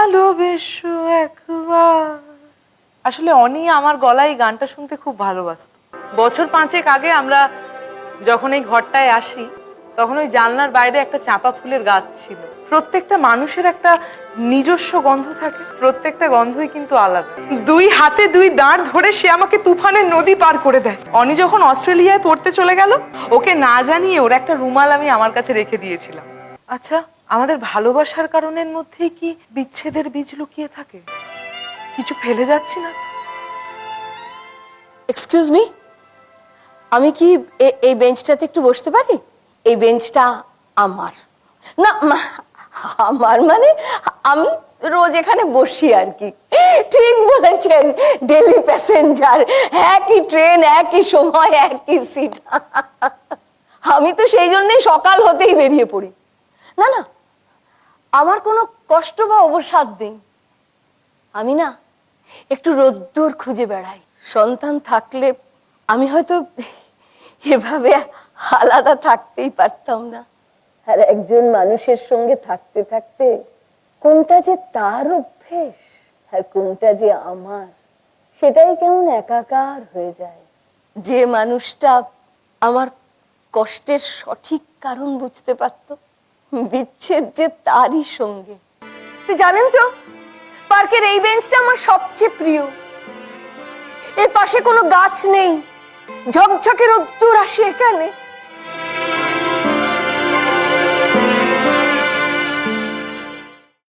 ভালোবেসো একবার। আসলে অনি আমার গলায় এই গানটা শুনতে খুব ভালোবাসতো। বছর 5 আগে আমরা যখন এই ঘরটায় আসি তখন ওই জানলার বাইরে একটা চাঁপা ফুলের গাছ ছিল। প্রত্যেকটা মানুষের একটা নিজস্ব গন্ধ থাকে, প্রত্যেকটা গন্ধই কিন্তু আলাদা। 2 হাতে 2 দাঁড় ধরে সে আমাকে তুফানের নদী পার করে দেয়। অনি যখন অস্ট্রেলিয়ায় পড়তে চলে গেল, ওকে না জানিয়ে ওর একটা রুমাল আমি আমার কাছে রেখে দিয়েছিলাম। আচ্ছা, আমাদের ভালোবাসার কারণের মধ্যেই কি বিচ্ছেদের বীজ লুকিয়ে থাকে? কিছু ফেলে যাচ্ছি না তো? এক্সকিউজ মি, আমি কি এই বেঞ্চটাতে একটু বসতে পারি? এই বেঞ্চটা আমার না, আমার মানে আমি রোজ এখানে বসি আর কি। ঠিক বলেছেন, ডেলি প্যাসেঞ্জার, একই ট্রেন, একই সময়, একই সিট। আমি তো সেই জন্যই সকাল হতেই বেরিয়ে পড়ি। না না, আমার কোনো কষ্ট বা অবসাদ নেই। আমি না একটু রোদ্দুর খুঁজে বেড়াই। সন্তান থাকলে আমি হয়তো এভাবে আলাদা থাকতেই পারতাম না। আর একজন মানুষের সঙ্গে থাকতে থাকতে কোনটা যে তার অভ্যেস আর কোনটা যে আমার, সেটাই কেমন একাকার হয়ে যায়। যে মানুষটা আমার কষ্টের সঠিক কারণ বুঝতে পারত, বিচ্ছেদ যে তারই সঙ্গে। তো জানেন তো, পার্কের এই বেঞ্চটা আমার সবচেয়ে প্রিয়। এর পাশে কোনো গাছ নেই, ঝকঝকে রোদ্দুর আসে এখানে।